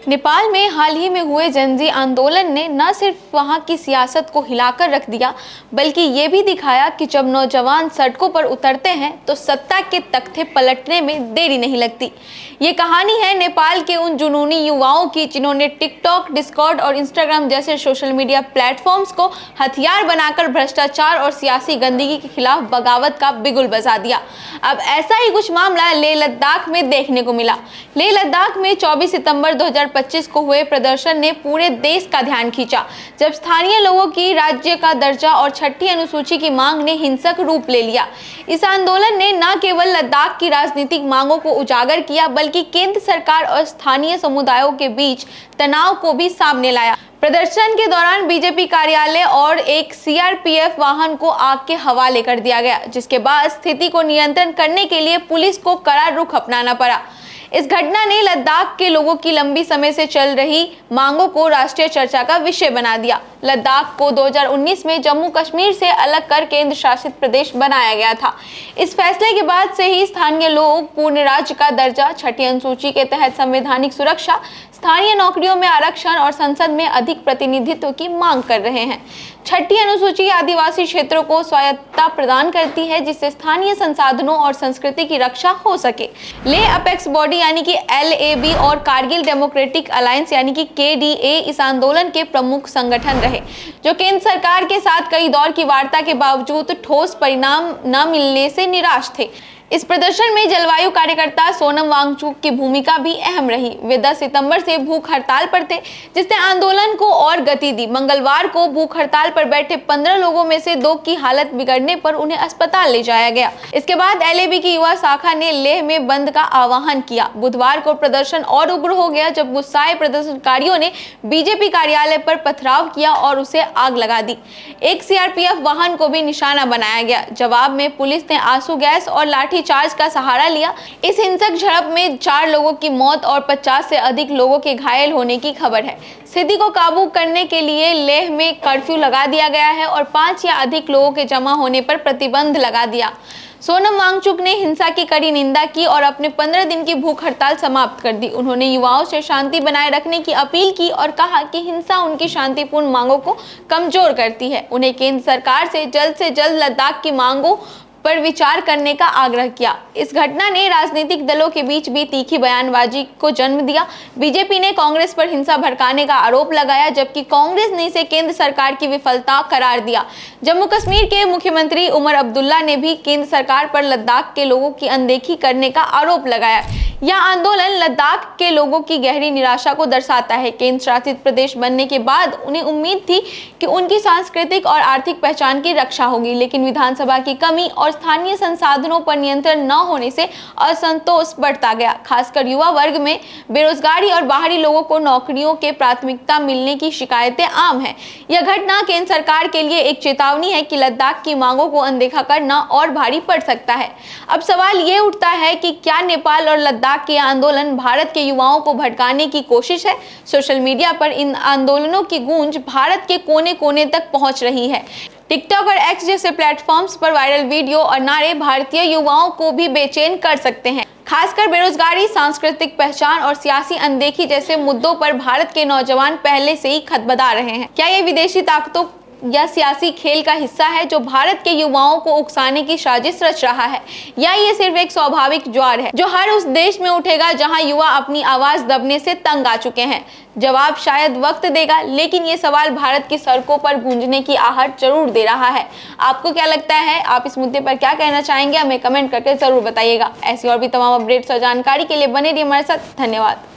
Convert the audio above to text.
नेपाल में हाल ही में हुए जनजी आंदोलन ने न सिर्फ वहां की सियासत को हिलाकर रख दिया, बल्कि ये भी दिखाया कि जब नौजवान सड़कों पर उतरते हैं तो सत्ता के तख्ते पलटने में देरी नहीं लगती। ये कहानी है नेपाल के उन जुनूनी युवाओं की जिन्होंने टिकटॉक, डिस्कॉर्ड और इंस्टाग्राम जैसे सोशल मीडिया प्लेटफॉर्म्स को हथियार बनाकर भ्रष्टाचार और सियासी गंदगी के खिलाफ बगावत का बिगुल बजा दिया। अब ऐसा ही कुछ मामला लेह लद्दाख में देखने को मिला। लेह लद्दाख में 24 सितंबर 2025 को हुए प्रदर्शन ने पूरे देश का ध्यान खींचा, जब स्थानीय लोगों की राज्य का दर्जा और छठी अनुसूची की मांग ने हिंसक रूप ले लिया। इस आंदोलन ने न केवल लद्दाख की राजनीतिक मांगों को उजागर किया, बल्कि केंद्र सरकार और स्थानीय समुदायों के बीच तनाव को भी सामने लाया। प्रदर्शन के दौरान बीजेपी कार्यालय और एक सीआरपीएफ वाहन को आग के हवाले कर दिया गया, जिसके बाद स्थिति को नियंत्रण करने के लिए पुलिस को कड़ा रुख अपनाना पड़ा। इस घटना ने लद्दाख के लोगों की लंबी समय से चल रही मांगों को राष्ट्रीय चर्चा का विषय बना दिया। लद्दाख को 2019 में जम्मू कश्मीर से अलग कर केंद्र शासित प्रदेश बनाया गया था। इस फैसले के बाद से ही स्थानीय लोग पूर्ण राज्य का दर्जा, छठी अनुसूची के तहत संवैधानिक सुरक्षा, स्थानीय नौकरियों में आरक्षण और संसद में अधिक प्रतिनिधित्व की मांग कर रहे हैं। छठी अनुसूची आदिवासी क्षेत्रों को स्वायत्तता प्रदान करती है, जिससे स्थानीय संसाधनों और संस्कृति की रक्षा हो सके। लेह अपेक्स बॉडी यानी कि LAB और कारगिल डेमोक्रेटिक अलायंस यानी कि KDA इस आंदोलन के प्रमुख संगठन रहे, जो केंद्र सरकार के साथ कई दौर की वार्ता के बावजूद ठोस परिणाम न मिलने से निराश थे। इस प्रदर्शन में जलवायु कार्यकर्ता सोनम वांगचुक की भूमिका भी अहम रही। वे 10 सितंबर से भूख हड़ताल पर थे, जिसने आंदोलन को और गति दी। मंगलवार को भूख हड़ताल पर बैठे 15 लोगों में से 2 की हालत बिगड़ने पर उन्हें अस्पताल ले जाया गया। इसके बाद LAB की युवा शाखा ने लेह में बंद का आह्वान किया। बुधवार को प्रदर्शन और उग्र हो गया, जब गुस्साए प्रदर्शनकारियों ने बीजेपी कार्यालय पर पथराव किया और उसे आग लगा दी। एक CRPF वाहन को भी निशाना बनाया गया। जवाब में पुलिस ने आंसू गैस और लाठी चार्ज का सहारा लिया। इस हिंसक झड़प में 4 लोगों की मौत और 50 से अधिक लोगों के घायल होने की खबर है। स्थिति को काबू करने के लिए लेह में कर्फ्यू लगा दिया गया है और 5 या अधिक लोगों के जमा होने पर प्रतिबंध लगा दिया। सोनम वांगचुक ने हिंसा की कड़ी निंदा की और अपने 15 दिन की भूख हड़ताल समाप्त कर दी। उन्होंने युवाओं से शांति बनाए रखने की अपील की और कहा कि हिंसा उनकी शांतिपूर्ण मांगों को कमजोर करती है। उन्हें केंद्र सरकार से जल्द लद्दाख की मांगों पर विचार करने का आग्रह किया। इस घटना ने राजनीतिक दलों के बीच भी तीखी बयानबाजी को जन्म दिया। बीजेपी ने कांग्रेस पर हिंसा भड़काने का आरोप लगाया, जबकि कांग्रेस ने इसे केंद्र सरकार की विफलता करार दिया। जम्मू कश्मीर के मुख्यमंत्री उमर अब्दुल्ला ने भी केंद्र सरकार पर लद्दाख के लोगों की अनदेखी करने का आरोप लगाया। यह आंदोलन लद्दाख के लोगों की गहरी निराशा को दर्शाता है। केंद्र शासित प्रदेश बनने के बाद उन्हें उम्मीद थी कि उनकी सांस्कृतिक और आर्थिक पहचान की रक्षा होगी, लेकिन विधानसभा की कमी और स्थानीय संसाधनों पर नियंत्रण न होने से असंतोष बढ़ता गया। खासकर युवा वर्ग में बेरोजगारी और बाहरी लोगों को नौकरियों के प्राथमिकता मिलने की शिकायतें आम हैं। यह घटना केंद्र सरकार के लिए एक चेतावनी है कि लद्दाख की मांगों को अनदेखा करना और भारी पड़ सकता है। अब सवाल ये उठता है कि क्या नेपाल और लद्दाख के आंदोलन भारत के युवाओं को भड़काने की कोशिश है? सोशल मीडिया पर इन आंदोलनों की गूंज भारत के कोने कोने तक पहुंच रही है। टिकटॉक और X जैसे प्लेटफॉर्म्स पर वायरल वीडियो और नारे भारतीय युवाओं को भी बेचैन कर सकते हैं। खासकर बेरोजगारी, सांस्कृतिक पहचान और सियासी अनदेखी जैसे मुद्दों पर भारत के नौजवान पहले से ही खतबदा रहे हैं। क्या ये विदेशी ताकतों या सियासी खेल का हिस्सा है जो भारत के युवाओं को उकसाने की साजिश रच रहा है, या ये सिर्फ एक स्वाभाविक ज्वार है जो हर उस देश में उठेगा जहां युवा अपनी आवाज दबने से तंग आ चुके हैं? जवाब शायद वक्त देगा, लेकिन ये सवाल भारत की सड़कों पर गूंजने की आहट जरूर दे रहा है। आपको क्या लगता है? आप इस मुद्दे पर क्या कहना चाहेंगे? हमें कमेंट करके जरूर बताइएगा। ऐसी और भी तमाम अपडेट्स और जानकारी के लिए बने रहिए हमारे साथ। धन्यवाद।